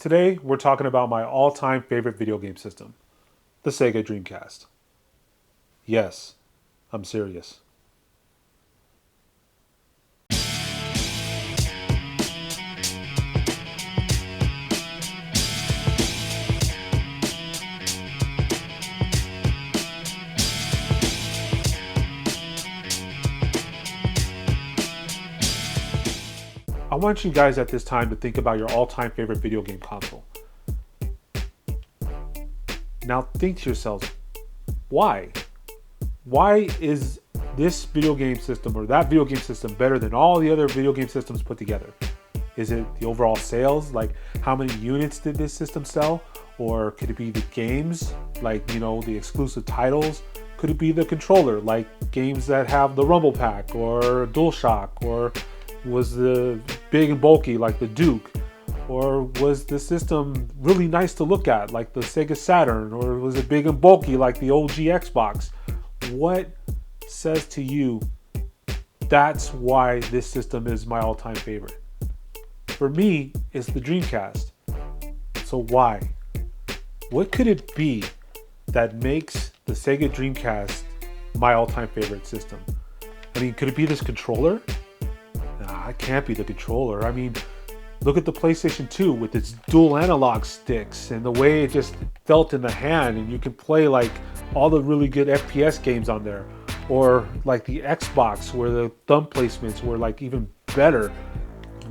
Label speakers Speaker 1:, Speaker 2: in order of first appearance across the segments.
Speaker 1: Today, we're talking about my all-time favorite video game system, the Sega Dreamcast. Yes, I'm serious. I want you guys at this time to think about your all-time favorite video game console. Now think to yourselves, why? Why is this video game system or that video game system better than all the other video game systems put together? Is it the overall sales? Like how many units did this system sell? Or could it be the games, like, the exclusive titles? Could it be the controller, like games that have the Rumble Pack or DualShock, or was the big and bulky like the Duke? Or was the system really nice to look at like the Sega Saturn? Or was it big and bulky like the OG Xbox? What says to you that's why this system is my all-time favorite? For me, it's the Dreamcast. So why? What could it be that makes the Sega Dreamcast my all-time favorite system? I mean, could it be this controller? It can't be the controller. I mean, look at the PlayStation 2 with its dual analog sticks and the way it just felt in the hand, and you can play like all the really good FPS games on there. Or like the Xbox where the thumb placements were like even better.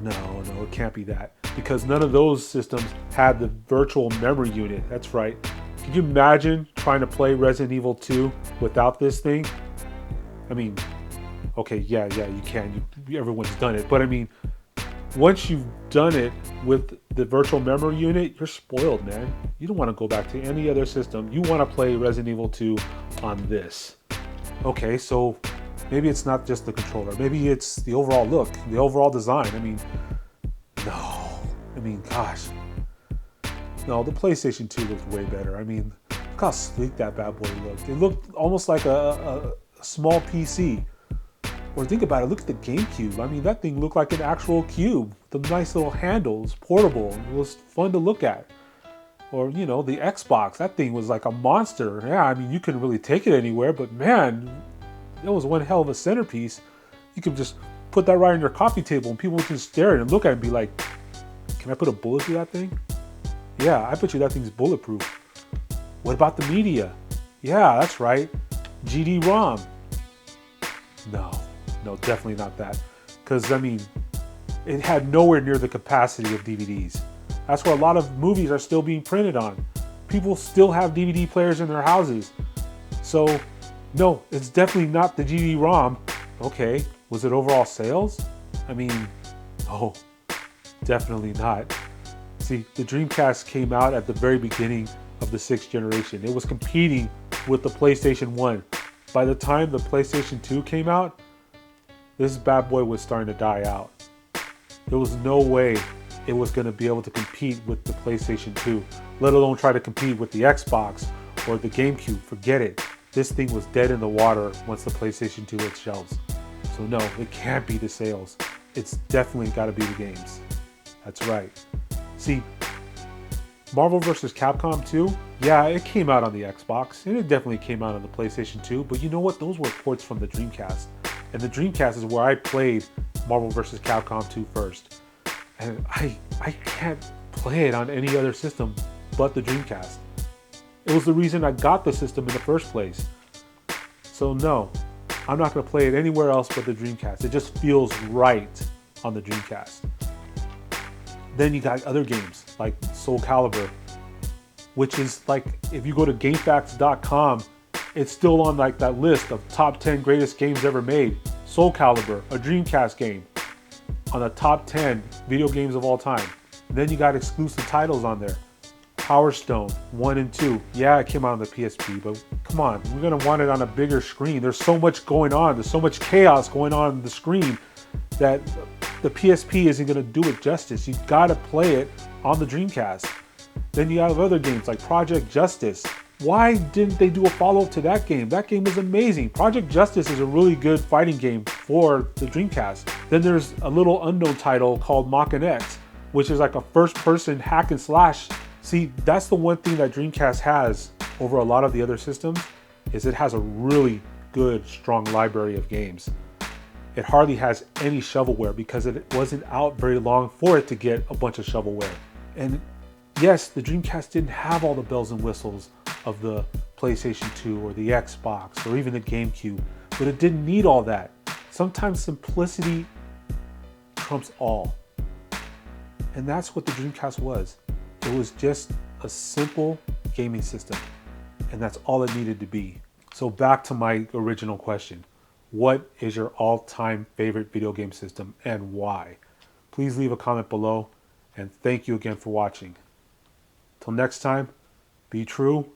Speaker 1: No, it can't be that, because none of those systems had the virtual memory unit. That's right. Can you imagine trying to play Resident Evil 2 without this thing? I mean, okay, yeah, you can. Everyone's done it. But I mean, once you've done it with the virtual memory unit, you're spoiled, man. You don't want to go back to any other system. You want to play Resident Evil 2 on this. Okay, so maybe it's not just the controller. Maybe it's the overall look, the overall design. I mean, gosh. No, the PlayStation 2 looked way better. I mean, look how sleek that bad boy looked. It looked almost like a small PC. Or think about it, look at the GameCube. I mean, that thing looked like an actual cube. The nice little handles, portable. It was fun to look at. Or, the Xbox, that thing was like a monster. Yeah, I mean, you couldn't really take it anywhere, but man, it was one hell of a centerpiece. You could just put that right on your coffee table and people would just stare at it and look at it and be like, can I put a bullet through that thing? Yeah, I bet you that thing's bulletproof. What about the media? Yeah, that's right. GD-ROM. No, definitely not that. Because, I mean, it had nowhere near the capacity of DVDs. That's where a lot of movies are still being printed on. People still have DVD players in their houses. So, no, it's definitely not the GD-ROM. Okay, was it overall sales? I mean, no, definitely not. See, the Dreamcast came out at the very beginning of the 6th generation. It was competing with the PlayStation 1. By the time the PlayStation 2 came out, this bad boy was starting to die out. There was no way it was going to be able to compete with the PlayStation 2, let alone try to compete with the Xbox or the GameCube. Forget it. This thing was dead in the water once the PlayStation 2 hit shelves. So no, it can't be the sales. It's definitely got to be the games. That's right. See, Marvel vs. Capcom 2, yeah, it came out on the Xbox, and it definitely came out on the PlayStation 2, but you know what? Those were ports from the Dreamcast. And the Dreamcast is where I played Marvel vs. Capcom 2 first. And I can't play it on any other system but the Dreamcast. It was the reason I got the system in the first place. So no, I'm not going to play it anywhere else but the Dreamcast. It just feels right on the Dreamcast. Then you got other games like Soul Calibur, which is like, if you go to GameFAQs.com, it's still on like that list of top 10 greatest games ever made. Soul Calibur, a Dreamcast game, on the top 10 video games of all time. And then you got exclusive titles on there. Power Stone 1 and 2. Yeah, it came out on the PSP, but come on, we're gonna want it on a bigger screen. There's so much going on. There's so much chaos going on the screen that the PSP isn't gonna do it justice. You gotta play it on the Dreamcast. Then you have other games like Project Justice. Why didn't they do a follow-up to that game? That game was amazing. Project Justice is a really good fighting game for the Dreamcast. Then there's a little unknown title called Mach X, which is like a first-person hack and slash. See, that's the one thing that Dreamcast has over a lot of the other systems, is it has a really good, strong library of games. It hardly has any shovelware because it wasn't out very long for it to get a bunch of shovelware. And yes, the Dreamcast didn't have all the bells and whistles of the PlayStation 2 or the Xbox or even the GameCube, but it didn't need all that. Sometimes simplicity trumps all. And that's what the Dreamcast was. It was just a simple gaming system, and that's all it needed to be. So back to my original question. What is your all-time favorite video game system and why? Please leave a comment below, and thank you again for watching. Till next time, be true,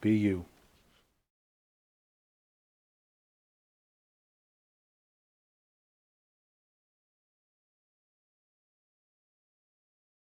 Speaker 1: be you.